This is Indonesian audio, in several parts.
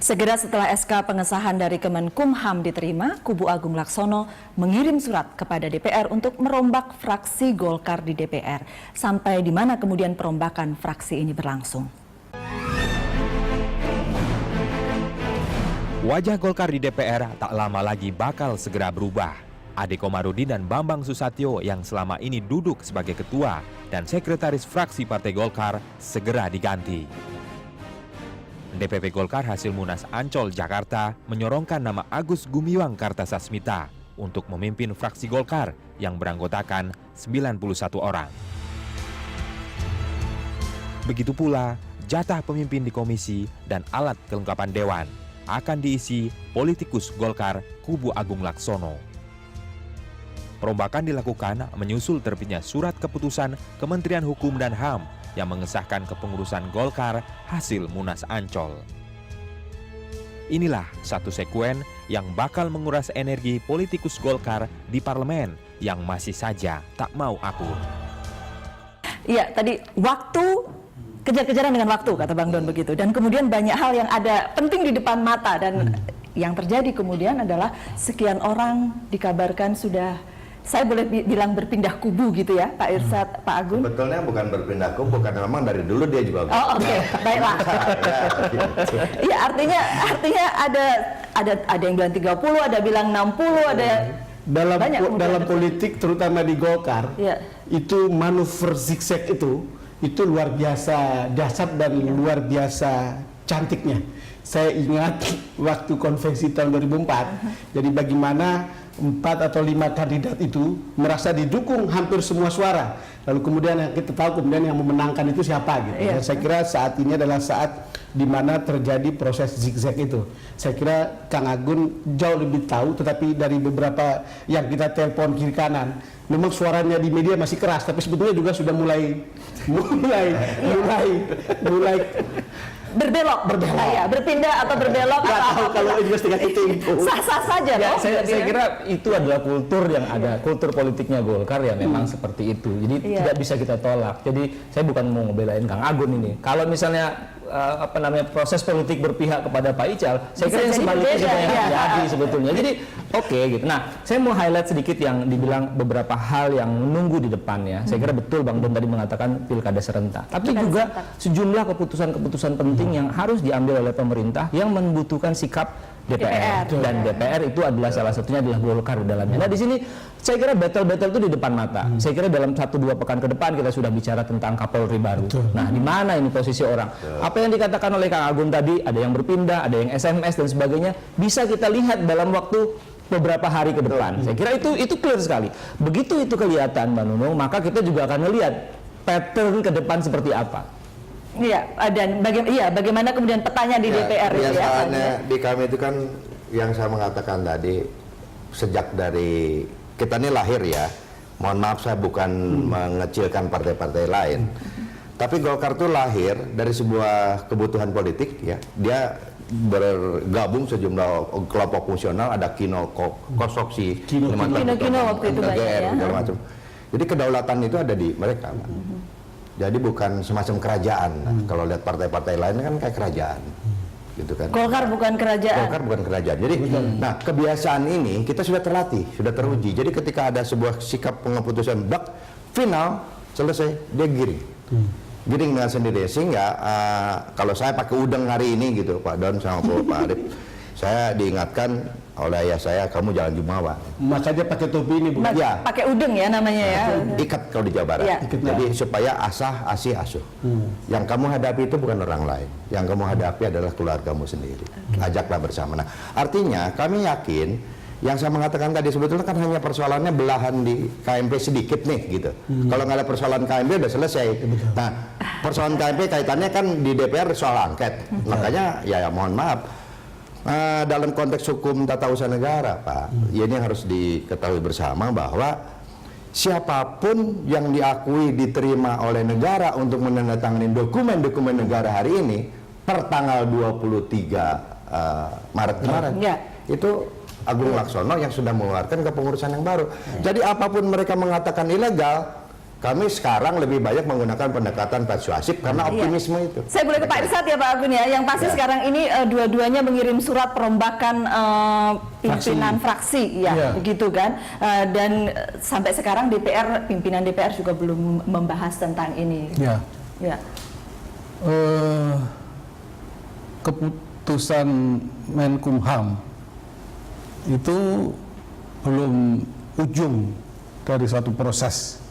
Segera setelah SK pengesahan dari Kemenkumham diterima, kubu Agung Laksono mengirim surat kepada DPR untuk merombak fraksi Golkar di DPR. Sampai di mana kemudian perombakan fraksi ini berlangsung. Wajah Golkar di DPR tak lama lagi bakal segera berubah. Ade Komarudin dan Bambang Susatyo yang selama ini duduk sebagai ketua dan sekretaris fraksi Partai Golkar segera diganti. DPP Golkar hasil Munas Ancol, Jakarta menyorongkan nama Agus Gumiwang Kartasasmita untuk memimpin fraksi Golkar yang beranggotakan 91 orang. Begitu pula jatah pemimpin di komisi dan alat kelengkapan dewan akan diisi politikus Golkar kubu Agung Laksono. Perombakan dilakukan menyusul terbitnya surat keputusan Kementerian Hukum dan HAM yang mengesahkan kepengurusan Golkar hasil Munas Ancol. Inilah satu sekuen yang bakal menguras energi politikus Golkar di parlemen yang masih saja tak mau akur. Iya, tadi waktu, kejar-kejaran dengan waktu, kata Bang Don begitu. Dan kemudian banyak hal yang ada penting di depan mata. Dan yang terjadi kemudian adalah sekian orang dikabarkan sudah, saya boleh bilang berpindah kubu gitu ya, Pak Irsad, Pak Agung? Sebetulnya bukan berpindah kubu, karena memang dari dulu dia juga. Oh, oke, baiklah. Iya, artinya ada yang bilang 30, ada bilang 60, ada dalam politik terutama di Golkar, ya. Itu manuver zigzag itu luar biasa dahsyat dan luar biasa cantiknya. Saya ingat waktu konvensi tahun 2004, jadi bagaimana 4 atau 5 kandidat itu merasa didukung hampir semua suara. Lalu kemudian yang kita tahu kemudian yang memenangkan itu siapa gitu. Iya. Saya kira saat ini adalah saat di mana terjadi proses zigzag itu. Saya kira Kang Agun jauh lebih tahu, tetapi dari beberapa yang kita telepon kiri kanan, memang suaranya di media masih keras, tapi sebetulnya juga sudah mulai berbelok. Ya, berpindah atau berbelok atau kalau investigasi Tempo. Sah-sah saja ya, loh. Saya kira itu adalah kultur yang ada, kultur politiknya Golkar yang memang seperti itu. Jadi tidak bisa kita tolak. Jadi saya bukan mau ngebelain Kang Agun ini. Kalau misalnya proses politik berpihak kepada Pak Ical, saya kira yang sebaliknya juga yang terjadi sebetulnya. Jadi oke gitu. Nah, saya mau highlight sedikit yang dibilang beberapa hal yang menunggu di depan ya. Saya kira betul Bang Don tadi mengatakan pilkada serentak. Tapi juga sejumlah keputusan-keputusan penting yang harus diambil oleh pemerintah yang membutuhkan sikap DPR. Dan DPR itu adalah salah satunya adalah Golkar di dalamnya. Nah, di sini saya kira battle-battle itu di depan mata. Saya kira dalam 1-2 pekan ke depan kita sudah bicara tentang Kapolri baru. Nah, di mana ini posisi orang? Apa yang dikatakan oleh Kang Agun tadi, ada yang berpindah, ada yang SMS dan sebagainya, bisa kita lihat dalam waktu beberapa hari ke depan. Saya kira itu clear sekali. Begitu itu kelihatan, Mbak Nunung, maka kita juga akan melihat pattern ke depan seperti apa. Iya, dan bagaimana kemudian petanya di DPR itu ya? Di kami itu kan yang saya mengatakan tadi, sejak dari kita ini lahir ya, mohon maaf saya bukan mengecilkan partai-partai lain, tapi Golkar itu lahir dari sebuah kebutuhan politik ya. Dia bergabung sejumlah kelompok fungsional, ada Kino Kosoksi, Kino waktu itu banyak ya. Segala macam. Jadi kedaulatan itu ada di mereka. Jadi bukan semacam kerajaan. Kalau lihat partai-partai lain kan kayak kerajaan, gitu kan. Golkar bukan kerajaan. Golkar bukan kerajaan. Jadi, nah kebiasaan ini kita sudah terlatih, sudah teruji. Jadi ketika ada sebuah sikap pengeputusan final selesai, dia giring dengan sendiri. Sehingga kalau saya pakai udeng hari ini gitu, Pak Don sama Pak Arif, saya diingatkan oleh ayah saya, kamu jangan jumawa. Makanya pakai topi ini bukan? Ya. Pakai udeng ya namanya ya. Ikat kalau di Jawa Barat. Ya. Jadi supaya asah, asih, asuh. Yang kamu hadapi itu bukan orang lain. Yang kamu hadapi adalah keluargamu sendiri. Ajaklah bersama. Nah, artinya kami yakin yang saya mengatakan tadi sebetulnya kan hanya persoalannya belahan di KMP sedikit nih gitu. Kalau nggak ada persoalan KMP udah selesai. Nah, persoalan KMP kaitannya kan di DPR soal angket. Makanya ya mohon maaf. Dalam konteks hukum tata usaha negara, Pak, ini harus diketahui bersama bahwa siapapun yang diakui diterima oleh negara untuk menandatangani dokumen-dokumen negara hari ini per tanggal 23 Maret kemarin, itu Agung Laksono yang sudah mengeluarkan kepengurusan yang baru. Jadi apapun mereka mengatakan ilegal, Kami sekarang lebih banyak menggunakan pendekatan persuasif karena optimisme itu. Saya boleh ke Pak Irsad ya Pak Agun ya. Yang pasti sekarang ini dua-duanya mengirim surat perombakan pimpinan fraksi ya, begitu kan. Dan sampai sekarang pimpinan DPR juga belum membahas tentang ini. Ya. Ya. Keputusan Menkumham itu belum ujung dari suatu proses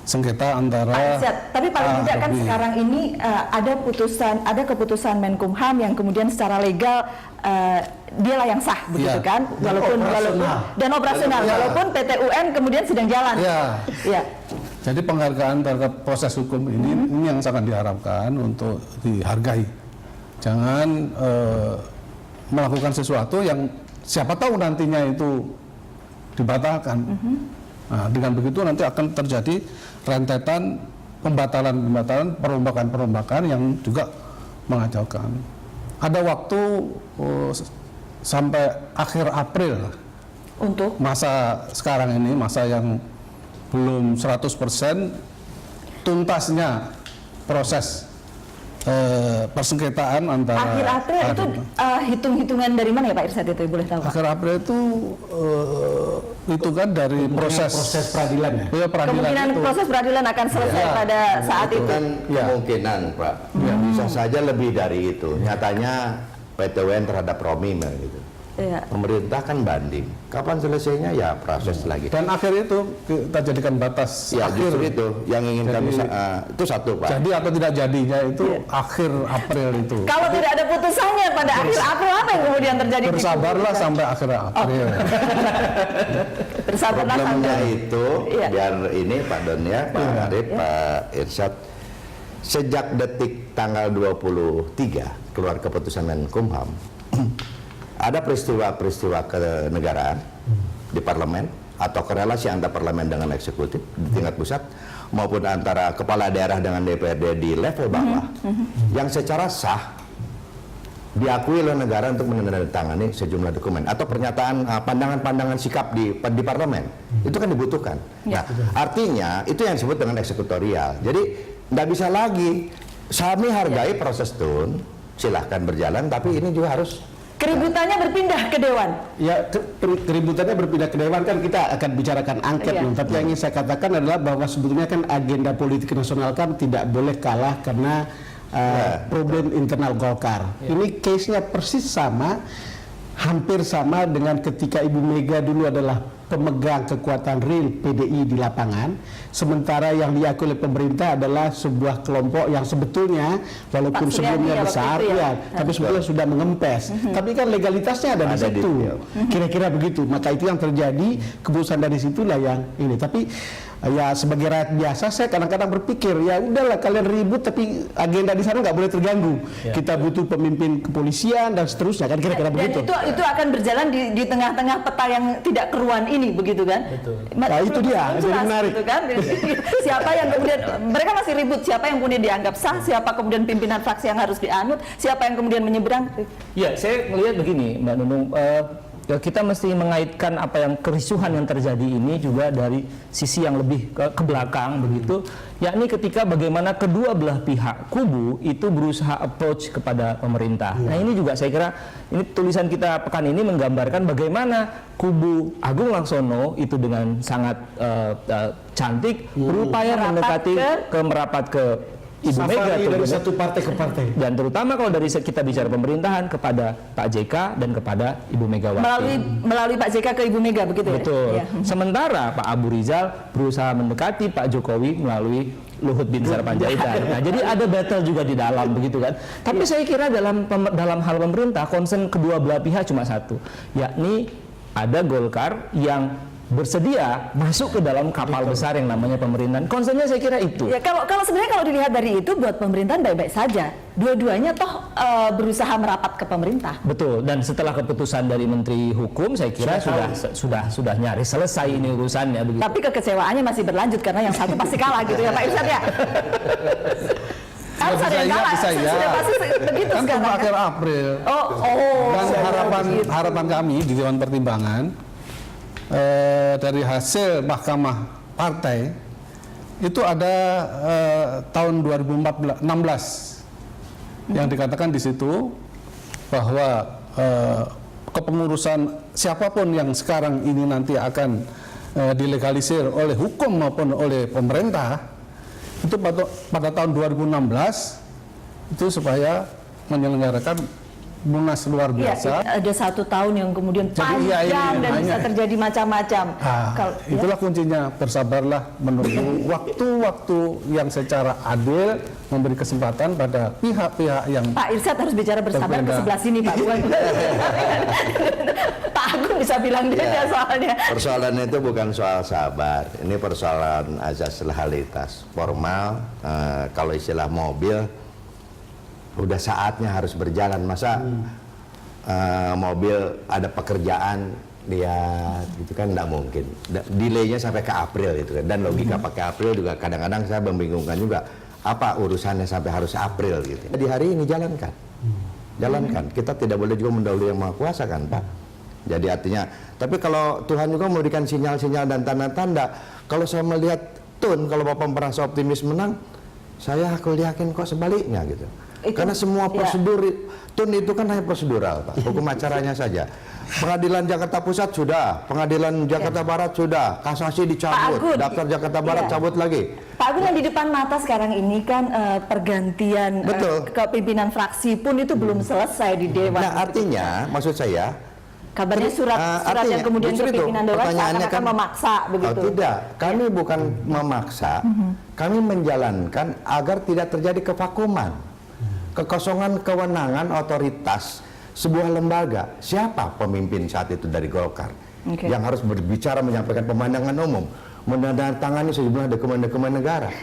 sengketa antara Pak Irsad, tapi paling tidak kan sekarang ini ada keputusan Menkumham yang kemudian secara legal dialah yang sah begitu kan, walaupun dan operasional walaupun PT UN kemudian sedang jalan. Ya. Jadi penghargaan terhadap proses hukum ini yang sangat diharapkan untuk dihargai. Jangan melakukan sesuatu yang siapa tahu nantinya itu dibatalkan. Nah, dengan begitu nanti akan terjadi rentetan pembatalan, perombakan yang juga mengacaukan. Ada waktu sampai akhir April Untuk masa sekarang ini, masa yang belum 100% tuntasnya proses persengketaan antara akhir April itu hitung-hitungan dari mana ya Pak Irsad itu boleh tahu? akhir April itu kan dari proses peradilan ya. Ya, peradilan Kemungkinan itu. proses peradilan akan selesai pada saat Itu itu. kan kemungkinan, Pak. Bisa saja lebih dari itu. Nyatanya PT UN terhadap Romi gitu. Iya. Pemerintah kan banding. Kapan selesainya ya proses lagi. Dan akhir itu kita jadikan batas Ya akhir. justru itu yang ingin kami itu satu, Pak. Jadi atau tidak jadinya itu akhir April itu. Kalau tidak ada putusannya pada akhir April apa yang kemudian terjadi? Bersabarlah sampai akhir April. Bersabarlah Problemnya sampai. itu biar ini Pak Don ya, Pak Arif, Pak Irsyad, sejak detik tanggal 23 keluar keputusan Menkumham, ada peristiwa-peristiwa kenegaraan di parlemen atau korelasi antara parlemen dengan eksekutif di tingkat pusat maupun antara kepala daerah dengan DPRD di level bawah yang secara sah diakui oleh negara untuk menandatangani sejumlah dokumen atau pernyataan pandangan-pandangan sikap di parlemen itu kan dibutuhkan. Nah, artinya itu yang disebut dengan eksekutorial. Jadi nggak bisa lagi kami hargai proses tun, silahkan berjalan, tapi ini juga harus Keributannya berpindah ke Dewan. Ya, keributannya berpindah ke Dewan kan kita akan bicarakan angket, tapi yang ingin saya katakan adalah bahwa sebetulnya kan agenda politik nasional kan tidak boleh kalah karena problem internal Golkar. Ini case-nya persis sama, hampir sama dengan ketika Ibu Mega dulu adalah pemegang kekuatan real PDI di lapangan, sementara yang diakui oleh pemerintah adalah sebuah kelompok yang sebetulnya walaupun sebelumnya besar, tapi sebetulnya sudah mengempes. Tapi kan legalitasnya ada di situ. Kira-kira begitu. Maka itu yang terjadi, keputusan dari situlah yang ini. Tapi ya sebagai rakyat biasa saya kadang-kadang berpikir ya udahlah kalian ribut tapi agenda di sana nggak boleh terganggu. Kita butuh pemimpin kepolisian dan seterusnya kan kira-kira begitu. Dan itu akan berjalan di tengah-tengah peta yang tidak keruan ini begitu kan? Betul. Nah, itu dia, jadi menarik. Gitu kan? Siapa yang kemudian mereka masih ribut siapa yang kemudian dianggap sah, siapa kemudian pimpinan fraksi yang harus dianut, siapa yang kemudian menyeberang. Ya, saya melihat begini, Mbak Nunung. Kita mesti mengaitkan apa yang kerisuhan yang terjadi ini juga dari sisi yang lebih ke belakang begitu, yakni ketika bagaimana kedua belah pihak kubu itu berusaha approach kepada pemerintah. Nah ini juga saya kira ini tulisan kita pekan ini menggambarkan bagaimana kubu Agung Laksono itu dengan sangat cantik berupaya mendekati merapat ke Ibu Mega dari satu partai ke partai. Dan terutama kalau dari kita bicara pemerintahan kepada Pak JK dan kepada Ibu Megawati. Melalui Pak JK ke Ibu Mega begitu ya? Betul. Sementara Pak Abu Rizal berusaha mendekati Pak Jokowi melalui Luhut bin Sarpanjaitan. Nah, jadi ada battle juga di dalam begitu kan. Tapi saya kira dalam hal pemerintah concern kedua belah pihak cuma satu, yakni ada Golkar yang bersedia masuk ke dalam kapal besar yang namanya pemerintahan. Concernnya saya kira itu. Ya, kalau sebenarnya kalau dilihat dari itu buat pemerintahan baik-baik saja. Dua-duanya toh berusaha merapat ke pemerintah. Betul. Dan setelah keputusan dari Menteri Hukum, saya kira sudah nyaris selesai ini urusannya. Begitu. Tapi kekecewaannya masih berlanjut karena yang satu pasti kalah gitu ya Pak Irsad ya. Harus ada yang kalah. Sudah pasti begitu Kan sekarang. tunggu akhir April. Dan harapan kami di Dewan Pertimbangan dari hasil Mahkamah Partai itu ada tahun 2016 yang dikatakan di situ bahwa kepengurusan siapapun yang sekarang ini nanti akan dilegalisir oleh hukum maupun oleh pemerintah itu pada tahun 2016 itu supaya menyelenggarakan Munas luar biasa. Ya, ada 1 tahun yang kemudian panjang dan bisa terjadi macam-macam. Itulah kuncinya, bersabarlah menunggu waktu-waktu yang secara adil memberi kesempatan pada pihak-pihak yang Pak Irsyad harus bicara bersabar ke sebelah sini, Pak. Bukan. Pak Agung bisa bilang dia soalnya. Persoalan itu bukan soal sabar, ini persoalan azas legalitas formal. Kalau istilah mobil, udah saatnya harus berjalan. Masa mobil ada pekerjaan dia gitu kan, nggak mungkin. Delaynya sampai ke April itu kan. Dan logika pakai April juga kadang-kadang saya membingungkan juga, apa urusannya sampai harus April gitu. Di hari ini jalankan, jalankan. Kita tidak boleh juga mendahului yang Maha Kuasa kan, Pak. Jadi artinya, tapi kalau Tuhan juga memberikan sinyal-sinyal dan tanda-tanda. Kalau saya melihat Tun, kalau Bapak merasa optimis menang, saya aku yakin kok sebaliknya gitu. Karena semua prosedur Tun itu kan hanya prosedural, Pak. Hukum acaranya saja. Pengadilan Jakarta Pusat sudah, Pengadilan Jakarta Barat sudah, kasasi dicabut, daftar Jakarta Barat cabut lagi. Pak Agun, yang di depan mata sekarang ini kan pergantian kepimpinan fraksi pun itu belum selesai di Dewan. Nah, artinya maksud saya, kabarnya surat yang kemudian ke pimpinan Dewan akan memaksa begitu. Oh, tidak, kami bukan memaksa, kami menjalankan agar tidak terjadi kevakuman. Kekosongan kewenangan otoritas sebuah lembaga. Siapa pemimpin saat itu dari Golkar yang harus berbicara, menyampaikan pemandangan umum, menandatangani sejumlah dokumen-dokumen negara?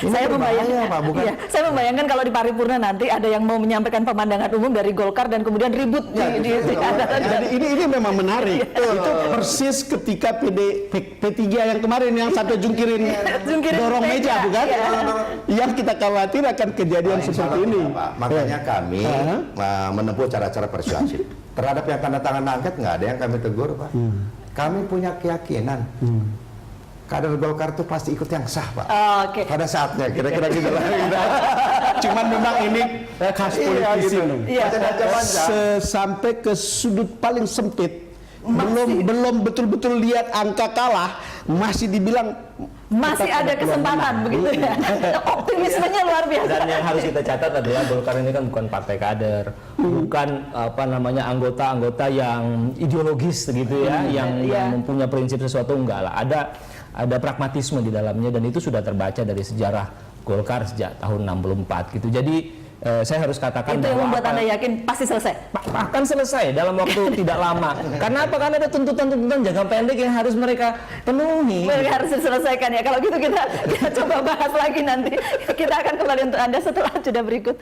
Saya membayangkan, Pak, bukan? Iya, saya membayangkan kalau di paripurna nanti ada yang mau menyampaikan pemandangan umum dari Golkar dan kemudian ribut Jadi ini memang menarik. Itu persis ketika P3 yang kemarin yang sampai jungkirin dorong meja, bukan? Yang kita khawatir akan kejadian seperti ini. Pak. Makanya kami menempuh cara-cara persuasif. Terhadap yang tanda tangan angket nggak ada yang kami tegur, Pak. Kami punya keyakinan. Kader Golkar itu pasti ikut yang sah, Pak. Pada saatnya, kira-kira gitu lah. Cuman memang ini khas politisi. Sampai ke sudut paling sempit, belum betul-betul lihat angka kalah, masih dibilang masih ada kesempatan begitu ya. Optimismenya luar biasa. Dan yang harus kita catat adalah Golkar ini kan bukan partai kader, bukan anggota-anggota yang ideologis gitu ya, yang mempunyai prinsip sesuatu, enggak lah. Ada pragmatisme di dalamnya, dan itu sudah terbaca dari sejarah Golkar sejak tahun 64 gitu. Jadi saya harus katakan itu yang membuat Anda yakin pasti selesai. Akan selesai dalam waktu tidak lama. Karena apa? Karena ada tuntutan-tuntutan jangka pendek yang harus mereka penuhi. Mereka harus diselesaikan ya. Kalau gitu kita coba bahas lagi nanti. Kita akan kembali untuk Anda setelah jeda berikut.